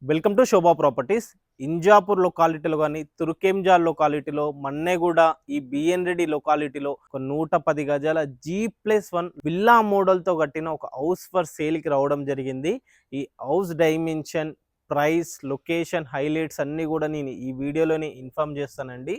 Welcome to Shobha properties. Injapur లొకాలిటీలో కానీ తుర్కెంజాల్ లొకాలిటీలో మన్నెగూడ ఈ బిఎన్ రెడ్డి లొకాలిటీలో ఒక 110 గజాల G+1 విల్లా మోడల్తో కట్టిన ఒక హౌస్ ఫర్ సేల్కి రావడం జరిగింది. ఈ house dimension, price, location, highlights అన్నీ కూడా నేను ఈ వీడియోలోని ఇన్ఫార్మ్ చేస్తానండి.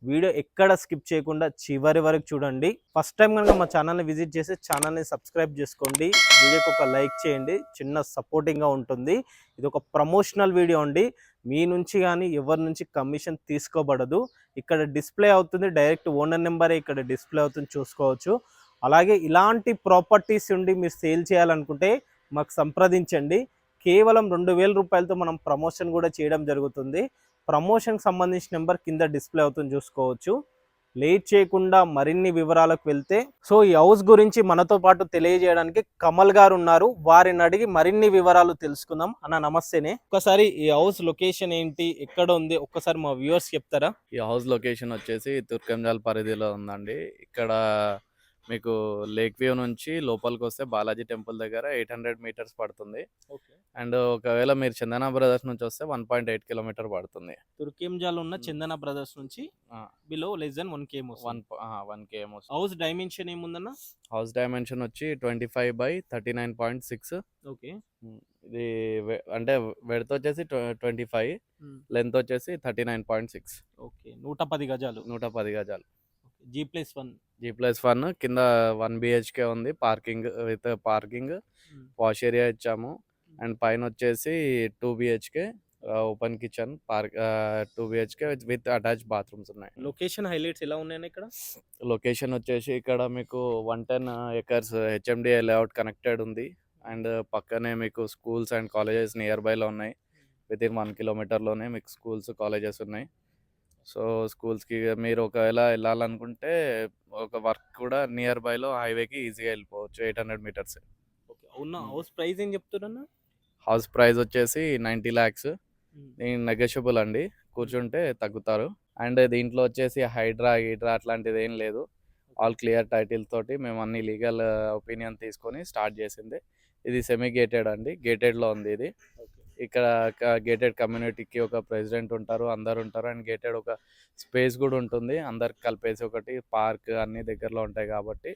వీడియో ఎక్కడ స్కిప్ చేయకుండా చివరి వరకు చూడండి. ఫస్ట్ టైం కనుక మా ఛానల్ని విజిట్ చేసి ఛానల్ని సబ్స్క్రైబ్ చేసుకోండి. వీడియోకి ఒక లైక్ చేయండి, చిన్న సపోర్టింగ్గా ఉంటుంది. ఇది ఒక ప్రమోషనల్ వీడియో అండి. మీ నుంచి కానీ ఎవరి నుంచి కమిషన్ తీసుకోబడదు. ఇక్కడ డిస్ప్లే అవుతుంది, డైరెక్ట్ ఓనర్ నెంబరే ఇక్కడ డిస్ప్లే అవుతుంది, చూసుకోవచ్చు. అలాగే ఇలాంటి ప్రాపర్టీస్ ఉండి మీరు సేల్ చేయాలనుకుంటే మాకు సంప్రదించండి. కేవలం 2000 రూపాయలతో మనం ప్రమోషన్ కూడా చేయడం జరుగుతుంది. ప్రమోషన్కి సంబంధించిన నెంబర్ కింద డిస్ప్లే అవుతుంది, చూసుకోవచ్చు. లేట్ చేయకుండా మరిన్ని వివరాలకు వెళ్తే, సో ఈ హౌస్ గురించి మనతో పాటు తెలియజేయడానికి కమల్ గారు ఉన్నారు. వారిని అడిగి మరిన్ని వివరాలు తెలుసుకుందాం. అన్న నమస్తేనే. ఒకసారి ఈ హౌస్ లొకేషన్ ఏంటి, ఎక్కడ ఉంది, ఒక్కసారి మా వ్యూవర్స్ చెప్తారా? ఈ హౌస్ లొకేషన్ వచ్చేసి తుర్కంజాల్ పరిధిలో ఉందండి. ఇక్కడ మీకు లేక్ వ్యూ నుంచి లోపలికి వస్తే బాలాజీ టెంపుల్ దగ్గర 800 మీటర్స్ పడుతుంది. అండ్ ఒకవేళ మీరు చందన బ్రదర్స్ నుంచి వస్తే 1.8 కిలోమీటర్ పడుతుంది. తుర్కెంజాల్ ఉన్న చందన బ్రదర్స్ నుంచి below less than 1 km. 1 km. House dimension ఏముందన్న? హౌస్ డైమెన్షన్ వచ్చి 25/39.6. ఓకే. ఇది అంటే వెడత్ వచ్చేసి 25, లెంత్ వచ్చేసి 39.6. ఓకే. 110 గజాలు. 110 గజాలు. G+1 కింద 1 BHK ఉంది, parking with parking, wash area ఇచ్చాము. అండ్ పైన వచ్చేసి 2 BHK open kitchen, 2 BHK with attach bathrooms ఉన్నాయి. లొకేషన్ హైలైట్స్ ఎలా ఉన్నాయని ఇక్కడ? లొకేషన్ వచ్చేసి ఇక్కడ మీకు 110 acres HMDA లేఅవుట్ కనెక్టెడ్ ఉంది. అండ్ పక్కనే మీకు స్కూల్స్ అండ్ కాలేజెస్ నియర్ బైలో ఉన్నాయి. విత్ ఇన్ 1 కిలోమీటర్లోనే మీకు స్కూల్స్, కాలేజెస్ ఉన్నాయి. సో స్కూల్స్కి మీరు ఒకవేళ వెళ్ళాలనుకుంటే ఒక వర్క్ కూడా నియర్ బైలో హైవేకి ఈజీగా వెళ్ళిపోవచ్చు. 800 మీటర్స్. ఓకే. అవునా? హౌస్ ప్రైస్ ఏం చెప్తున్నా? హౌస్ ప్రైస్ వచ్చేసి 90 lakhs. నెగోషియబుల్ అండి, కూర్చుంటే తగ్గుతారు. అండ్ దీంట్లో వచ్చేసి హైడ్రా అట్లాంటిది ఏం లేదు. ఆల్ క్లియర్ టైటిల్ తోటి మేము అన్ని లీగల్ ఒపీనియన్ తీసుకొని స్టార్ట్ చేసింది. ఇది సెమీ గేటెడ్ అండి, గేటెడ్లో ఉంది ఇది. ఇక్కడ గేటెడ్ కమ్యూనిటీకి ఒక ప్రెసిడెంట్ ఉంటారు, అందరు ఉంటారు. అండ్ గేటెడ్ ఒక స్పేస్ కూడా ఉంటుంది, అందరికి కలిపేసి ఒకటి పార్క్ అన్ని దగ్గరలో ఉంటాయి కాబట్టి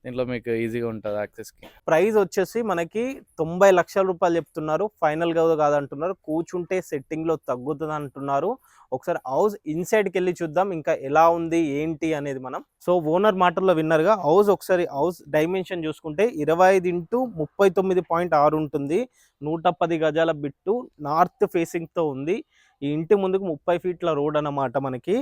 దీంట్లో మీకు ఈజీగా ఉంటుంది యాక్సెస్కి. ప్రైస్ వచ్చేసి మనకి 90 లక్షల రూపాయలు చెప్తున్నారు. ఫైనల్గా కాదంటున్నారు, కూర్చుంటే సెట్టింగ్లో తగ్గుతుంది అంటున్నారు. ఒకసారి హౌస్ ఇన్సైడ్కి వెళ్ళి చూద్దాం ఇంకా ఎలా ఉంది ఏంటి అనేది మనం. సో ఓనర్ మాటల్లో విన్నర్గా హౌస్ ఒకసారి హౌస్ డైమెన్షన్ చూసుకుంటే 25x39.6 ఉంటుంది. 110 గజాల బిట్టు, నార్త్ ఫేసింగ్తో ఉంది. ఈ ఇంటి ముందుకు 30 ఫీట్ల రోడ్ అన్నమాట మనకి.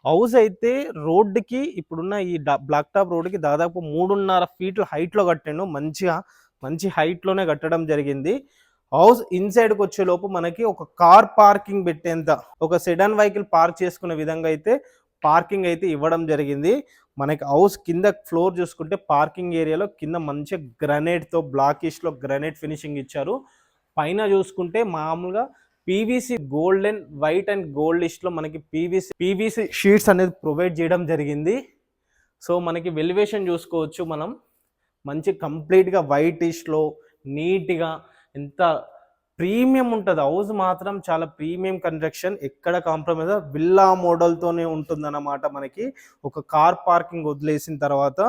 హౌస్ అయితే రోడ్డుకి ఇప్పుడున్న ఈ బ్లాక్ టాప్ రోడ్డుకి దాదాపు 3.5 ఫీట్ల హైట్లో కట్టాను. మంచి హైట్లోనే కట్టడం జరిగింది. హౌస్ ఇన్సైడ్కి వచ్చేలోపు మనకి ఒక కార్ పార్కింగ్ పెట్టేంత, ఒక సెడాన్ వెహికల్ పార్క్ చేసుకునే విధంగా అయితే పార్కింగ్ అయితే ఇవ్వడం జరిగింది. మనకి హౌస్ కింద ఫ్లోర్ చూసుకుంటే పార్కింగ్ ఏరియాలో కింద మంచిగా గ్రనైట్తో బ్లాకిష్లో గ్రనైట్ ఫినిషింగ్ ఇచ్చారు. పైన చూసుకుంటే మామూలుగా PVC gold and white and gold లిస్ట్లో మనకి పీవీసీ షీట్స్ అనేది ప్రొవైడ్ చేయడం జరిగింది. సో మనకి వెలివేషన్ చూసుకోవచ్చు మనం, మంచి కంప్లీట్గా వైట్ ఇష్లో నీట్గా ఎంత ప్రీమియం ఉంటుంది. హౌస్ మాత్రం చాలా ప్రీమియం కన్స్ట్రక్షన్, ఎక్కడ కాంప్రమైజ్, విల్లా మోడల్తోనే ఉంటుందన్నమాట. మనకి ఒక కార్ పార్కింగ్ వదిలేసిన తర్వాత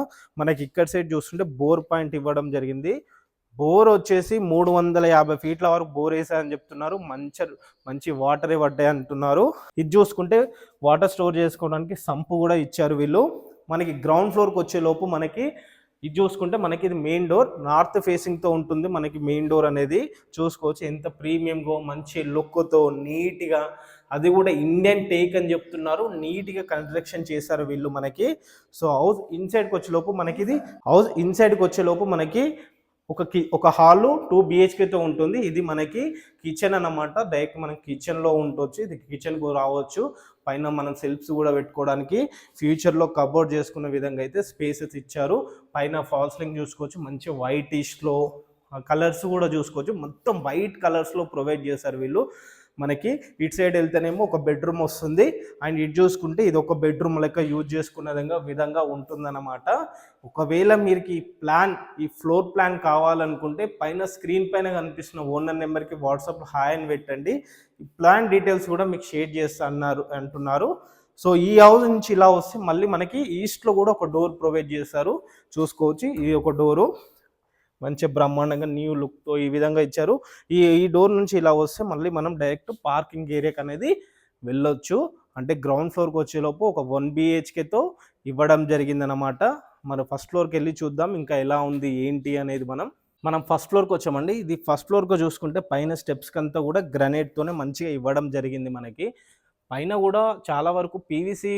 మనకి ఇక్కడ సైడ్ చూస్తుంటే బోర్ పాయింట్ ఇవ్వడం జరిగింది. బోర్ వచ్చేసి 350 ఫీట్ల వరకు బోర్ వేసారని చెప్తున్నారు. మంచి వాటరే పడ్డాయి అంటున్నారు. ఇది చూసుకుంటే వాటర్ స్టోర్ చేసుకోవడానికి సంపు కూడా ఇచ్చారు వీళ్ళు. మనకి గ్రౌండ్ ఫ్లోర్కి వచ్చే లోపు మనకి ఇది చూసుకుంటే మనకి ఇది మెయిన్ డోర్, నార్త్ ఫేసింగ్తో ఉంటుంది. మనకి మెయిన్ డోర్ అనేది చూసుకోవచ్చు ఎంత ప్రీమియంగా మంచి లుక్తో నీట్గా, అది కూడా ఇండియన్ టేక్ అని చెప్తున్నారు. నీట్గా కన్స్ట్రక్షన్ చేశారు వీళ్ళు మనకి. సో హౌస్ ఇన్సైడ్కి వచ్చేలోపు మనకి ఒక హాలు 2 BHKతో ఉంటుంది. ఇది మనకి కిచెన్ అన్నమాట. డైరెక్ట్ మనం కిచెన్లో ఉండొచ్చు, ఇది కిచెన్కు రావచ్చు. పైన మనం సెల్ఫ్స్ కూడా పెట్టుకోవడానికి ఫ్యూచర్లో కబోర్డ్ చేసుకునే విధంగా అయితే స్పేసెస్ ఇచ్చారు. పైన ఫాల్ సీలింగ్ చూసుకోవచ్చు, మంచి వైట్ ఇష్లో కలర్స్ కూడా చూసుకోవచ్చు. మొత్తం వైట్ కలర్స్లో ప్రొవైడ్ చేశారు వీళ్ళు. మనకి ఇటు సైడ్ వెళ్తేనేమో ఒక బెడ్రూమ్ వస్తుంది, అండ్ ఇటు చూసుకుంటే ఇది ఒక బెడ్రూమ్ లెక్క యూజ్ చేసుకునే విధంగా ఉంటుందన్నమాట. ఒకవేళ మీరు ఈ ఫ్లోర్ ప్లాన్ కావాలనుకుంటే పైన స్క్రీన్ పైన కనిపిస్తున్న ఓనర్ నెంబర్కి వాట్సాప్ హాయ్ అని పెట్టండి. ఈ ప్లాన్ డీటెయిల్స్ కూడా మీకు షేర్ చేస్తా అంటున్నారు. సో ఈ హౌస్ నుంచి ఇలా వస్తే మళ్ళీ మనకి ఈస్ట్లో కూడా ఒక డోర్ ప్రొవైడ్ చేస్తారు, చూసుకోవచ్చు. ఇది ఒక డోరు మంచి బ్రహ్మాండంగా న్యూ లుక్తో ఈ విధంగా ఇచ్చారు. ఈ డోర్ నుంచి ఇలా వస్తే మళ్ళీ మనం డైరెక్ట్ పార్కింగ్ ఏరియాకి అనేది వెళ్ళొచ్చు. అంటే గ్రౌండ్ ఫ్లోర్కి వచ్చేలోపు ఒక 1 BHKతో ఇవ్వడం జరిగిందనమాట. మరి ఫస్ట్ ఫ్లోర్కి వెళ్ళి చూద్దాం ఇంకా ఎలా ఉంది ఏంటి అనేది. మనం ఫస్ట్ ఫ్లోర్కి వచ్చామండి. ఇది ఫస్ట్ ఫ్లోర్కి చూసుకుంటే పైన స్టెప్స్కి అంతా కూడా గ్రనైట్తోనే మంచిగా ఇవ్వడం జరిగింది. మనకి పైన కూడా చాలా వరకు పీవీసీ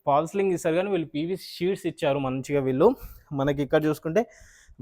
ఫాల్స్లింగ్ ఇస్తారు, కానీ వీళ్ళు పీవీసీ షీట్స్ ఇచ్చారు మంచిగా వీళ్ళు. మనకి ఇక్కడ చూసుకుంటే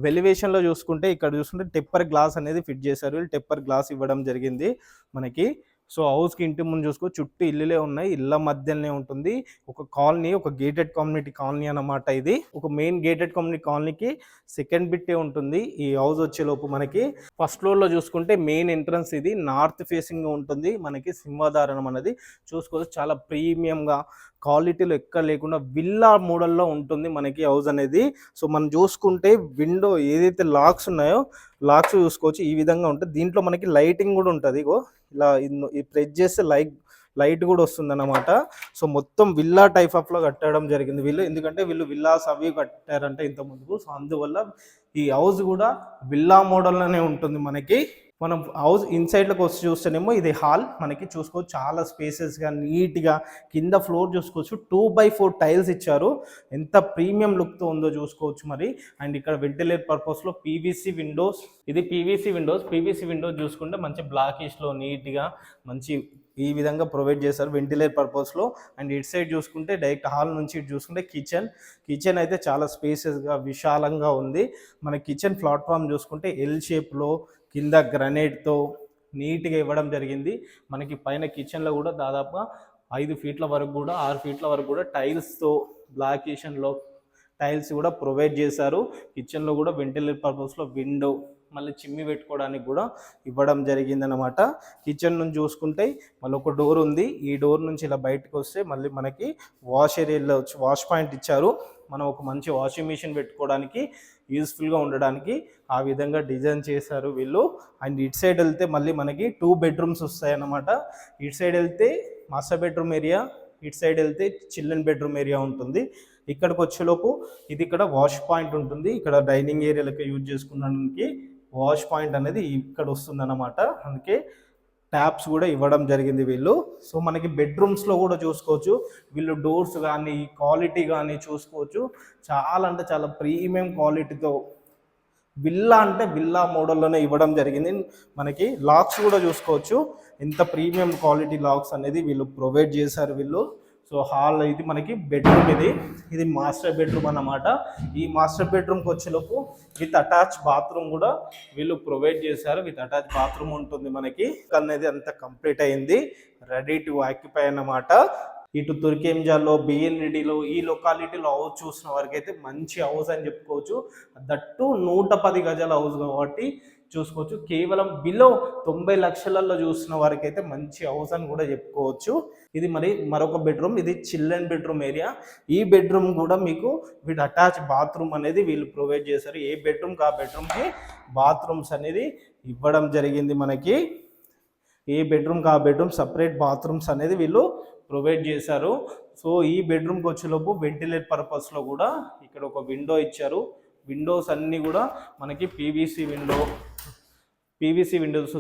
వెలివేషన్లో చూసుకుంటే ఇక్కడ చూసుకుంటే టెప్పర్ గ్లాస్ అనేది ఫిట్ చేశారు వీళ్ళు. టెప్పర్ గ్లాస్ ఇవ్వడం జరిగింది మనకి. సో హౌస్కి ఇంటి ముందు చూసుకో చుట్టూ ఇల్లులే ఉన్నాయి, ఇళ్ళ మధ్యలోనే ఉంటుంది. ఒక కాలనీ, ఒక గేటెడ్ కమ్యూనిటీ కాలనీ అన్నమాట. ఇది ఒక మెయిన్ గేటెడ్ కమ్యూనిటీ కాలనీకి సెకండ్ బిట్టే ఉంటుంది ఈ హౌస్ వచ్చేలోపు. మనకి ఫస్ట్ ఫ్లోర్లో చూసుకుంటే మెయిన్ ఎంట్రన్స్ ఇది నార్త్ ఫేసింగ్ ఉంటుంది. మనకి సింహదారణం అనేది చూసుకోవచ్చు, చాలా ప్రీమియంగా క్వాలిటీలో ఎక్కడ లేకుండా విల్లా మోడల్లో ఉంటుంది మనకి హౌస్ అనేది. సో మనం చూసుకుంటే విండో ఏదైతే లాక్స్ ఉన్నాయో లాక్స్ చూసుకోవచ్చు, ఈ విధంగా ఉంటుంది. దీంట్లో మనకి లైటింగ్ కూడా ఉంటుంది. ఇగో ఇలా ప్రెస్ చేస్తే లైట్ కూడా వస్తుంది అన్నమాట. సో మొత్తం విల్లా టైప్ ఆఫ్ లో కట్టడం జరిగింది వీళ్ళు, ఎందుకంటే వీళ్ళు విల్లాస్ అవి కట్టారంటే ఇంత ముందుకు. సో అందువల్ల ఈ హౌస్ కూడా విల్లా మోడల్లోనే ఉంటుంది మనకి. మనం హౌస్ ఇన్సైడ్లోకి వచ్చి చూస్తేనేమో ఇది హాల్ మనకి చూసుకోవచ్చు, చాలా స్పేసెస్గా నీట్గా. కింద ఫ్లోర్ చూసుకోవచ్చు 2x4 టైల్స్ ఇచ్చారు, ఎంత ప్రీమియం లుక్తో ఉందో చూసుకోవచ్చు మరి. అండ్ ఇక్కడ వెంటిలేట్ పర్పస్లో పీవీసీ విండోస్, ఇది పీవీసీ విండోస్ చూసుకుంటే మంచి బ్లాకిష్లో నీట్గా మంచి ఈ విధంగా ప్రొవైడ్ చేశారు వెంటిలేట్ పర్పస్లో. అండ్ ఇటు సైడ్ చూసుకుంటే డైరెక్ట్ హాల్ నుంచి ఇటు చూసుకుంటే కిచెన్ అయితే చాలా స్పేసెస్గా విశాలంగా ఉంది. మన కిచెన్ ప్లాట్ఫామ్ చూసుకుంటే ఎల్ షేప్లో కింద గ్రనైట్తో నీట్గా ఇవ్వడం జరిగింది. మనకి పైన కిచెన్లో కూడా దాదాపుగా 5 ఫీట్ల వరకు కూడా 6 ఫీట్ల వరకు కూడా టైల్స్తో బ్లాకేషన్లో టైల్స్ కూడా ప్రొవైడ్ చేశారు. కిచెన్లో కూడా వెంటిలేట్ పర్పస్లో విండో, మళ్ళీ చిమ్మి పెట్టుకోవడానికి కూడా ఇవ్వడం జరిగిందనమాట. కిచెన్ నుంచి చూసుకుంటే మళ్ళీ ఒక డోర్ ఉంది, ఈ డోర్ నుంచి ఇలా బయటకు వస్తే మళ్ళీ మనకి వాష్ ఏరియాలో వాష్ పాయింట్ ఇచ్చారు. మనం ఒక మంచి వాషింగ్ మిషన్ పెట్టుకోవడానికి యూస్ఫుల్గా ఉండడానికి ఆ విధంగా డిజైన్ చేశారు వీళ్ళు. అండ్ ఇటు సైడ్ వెళ్తే మళ్ళీ మనకి 2 బెడ్రూమ్స్ వస్తాయి అన్నమాట. ఇటు సైడ్ వెళ్తే మాస్టర్ బెడ్రూమ్ ఏరియా, ఇటు సైడ్ వెళ్తే చిల్డ్రన్ బెడ్రూమ్ ఏరియా ఉంటుంది. ఇక్కడికి వచ్చేలోపు ఇది ఇక్కడ వాష్ పాయింట్ ఉంటుంది, ఇక్కడ డైనింగ్ ఏరియాలకి యూజ్ చేసుకున్నానికి వాష్ పాయింట్ అనేది ఇక్కడ వస్తుంది అన్నమాట. అందుకే ట్యాప్స్ కూడా ఇవ్వడం జరిగింది వీళ్ళు. సో మనకి బెడ్రూమ్స్లో కూడా చూసుకోవచ్చు వీళ్ళు డోర్స్ కానీ క్వాలిటీ కానీ చూసుకోవచ్చు, చాలా అంటే చాలా ప్రీమియం క్వాలిటీతో విల్లా మోడల్లోనే ఇవ్వడం జరిగింది. మనకి లాక్స్ కూడా చూసుకోవచ్చు, ఎంత ప్రీమియం క్వాలిటీ లాక్స్ అనేది వీళ్ళు ప్రొవైడ్ చేశారు వీళ్ళు. సో హాల్ ఇది మనకి బెడ్రూమ్, ఇది మాస్టర్ బెడ్రూమ్ అన్నమాట. ఈ మాస్టర్ బెడ్రూమ్కి వచ్చేలోపు విత్ అటాచ్ బాత్రూమ్ కూడా వీళ్ళు ప్రొవైడ్ చేశారు. విత్ అటాచ్ బాత్రూమ్ ఉంటుంది మనకి అనేది. అంత కంప్లీట్ అయింది, రెడీ టు ఆక్యుపై అన్నమాట. ఇటు తుర్కెంజాల్లో, బిఎన్రెడ్డిలో ఈ లొకాలిటీలో హౌస్ చూసిన వారికి అయితే మంచి హౌస్ అని చెప్పుకోవచ్చు. దట్టు 110 గజాల హౌస్ కాబట్టి చూసుకోవచ్చు. కేవలం బిలో 90 లక్షలలో చూసిన వారికి అయితే మంచి హౌస్ అని కూడా చెప్పుకోవచ్చు. ఇది మరొక బెడ్రూమ్, ఇది చిల్డ్రన్ బెడ్రూమ్ ఏరియా. ఈ బెడ్రూమ్ కూడా మీకు వీటి అటాచ్ బాత్రూమ్ అనేది వీళ్ళు ప్రొవైడ్ చేశారు. ఏ బెడ్రూమ్కి ఆ బెడ్రూమ్కి బాత్రూమ్స్ అనేది ఇవ్వడం జరిగింది మనకి. ఏ బెడ్రూమ్కి ఆ బెడ్రూమ్ సపరేట్ బాత్రూమ్స్ అనేది వీళ్ళు ప్రొవైడ్ చేశారు. సో ఈ బెడ్రూమ్కి వచ్చేలోపు వెంటిలేట్ పర్పస్లో కూడా ఇక్కడ ఒక విండో ఇచ్చారు. విండోస్ అన్నీ కూడా మనకి పీవీసీ విండోస్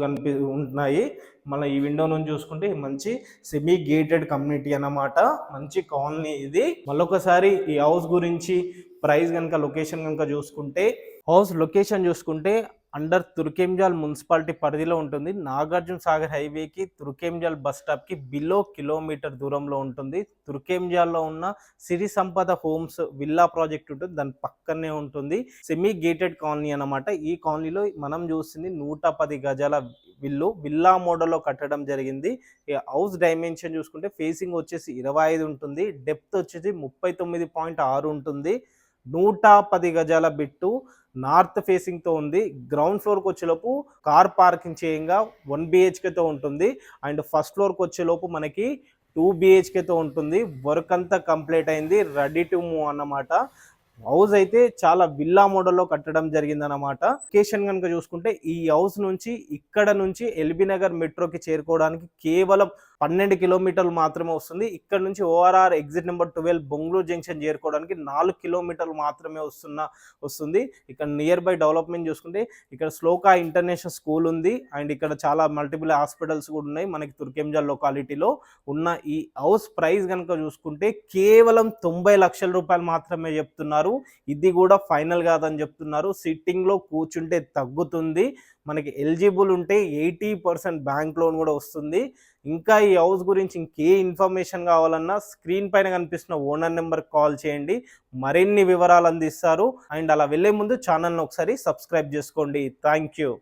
ఉంటున్నాయి. మళ్ళీ ఈ విండో నుంచి చూసుకుంటే మంచి సెమీ గేటెడ్ కమ్యూనిటీ అన్నమాట, మంచి కాలనీ ఇది. మళ్ళొకసారి ఈ హౌస్ గురించి ప్రైస్ కనుక లొకేషన్ కనుక చూసుకుంటే, హౌస్ లొకేషన్ చూసుకుంటే అండర్ తుర్కెంజాల్ మున్సిపాలిటీ పరిధిలో ఉంటుంది. నాగార్జున సాగర్ హైవేకి తుర్కెంజాల్ బస్ స్టాప్కి బిలో కిలోమీటర్ దూరంలో ఉంటుంది. తుర్కెంజాల్లో ఉన్న సిరి సంపద హోమ్స్ విల్లా ప్రాజెక్ట్ ఉంటుంది, దాని పక్కనే ఉంటుంది. సెమీ గేటెడ్ కాలనీ అన్నమాట. ఈ కాలనీలో మనం చూస్తుంది 110 గజాల విల్లా మోడల్లో కట్టడం జరిగింది. హౌస్ డైమెన్షన్ చూసుకుంటే ఫేసింగ్ వచ్చేసి 25 ఉంటుంది, డెప్త్ వచ్చేసి 39.6 ఉంటుంది. 110 గజాల బిట్టు నార్త్ ఫేసింగ్తో ఉంది. గ్రౌండ్ ఫ్లోర్కి వచ్చేలోపు కార్ పార్కింగ్ చేయంగా 1 BHKతో ఉంటుంది. అండ్ ఫస్ట్ ఫ్లోర్కి వచ్చేలోపు మనకి 2 BHKతో ఉంటుంది. వర్క్ అంతా కంప్లీట్ అయింది, రెడీ టు మూవ్ అన్నమాట. హౌస్ అయితే చాలా విల్లా మోడల్లో కట్టడం జరిగిందన్నమాట. లొకేషన్ కనుక చూసుకుంటే ఈ హౌస్ నుంచి ఇక్కడ నుంచి ఎల్బీ నగర్ మెట్రోకి చేరుకోవడానికి కేవలం 12 కిలోమీటర్లు మాత్రమే వస్తుంది. ఇక్కడ నుంచి ORR exit number 12 Bengaluru junction చేరుకోవడానికి 4 కిలోమీటర్లు మాత్రమే వస్తుంది. ఇక్కడ నియర్ బై డెవలప్మెంట్ చూసుకుంటే ఇక్కడ శ్లోకా ఇంటర్నేషనల్ స్కూల్ ఉంది. అండ్ ఇక్కడ చాలా మల్టిపుల్ హాస్పిటల్స్ కూడా ఉన్నాయి మనకి తుర్కెంజల్ లొకాలిటీలో ఉన్న. ఈ హౌస్ ప్రైస్ కనుక చూసుకుంటే కేవలం 90 లక్షల రూపాయలు మాత్రమే చెప్తున్నారు. ఇది కూడా ఫైనల్ కాదని చెప్తున్నారు. సిట్టింగ్లో కూర్చుంటే తగ్గుతుంది, మనకి ఎలిజిబుల్ ఉంటే 80% బ్యాంక్ లోన్ కూడా వస్తుంది. ఇంకా ఈ హౌస్ గురించి ఇంకే ఇన్ఫర్మేషన్ కావాలన్నా స్క్రీన్ పైన కనిపిస్తున్న ఓనర్ నెంబర్ కాల్ చేయండి, మరిన్ని వివరాలు అందిస్తారు. అండ్ అలా వెళ్ళే ముందు ఛానల్ని ఒకసారి సబ్స్క్రైబ్ చేసుకోండి. Thank you.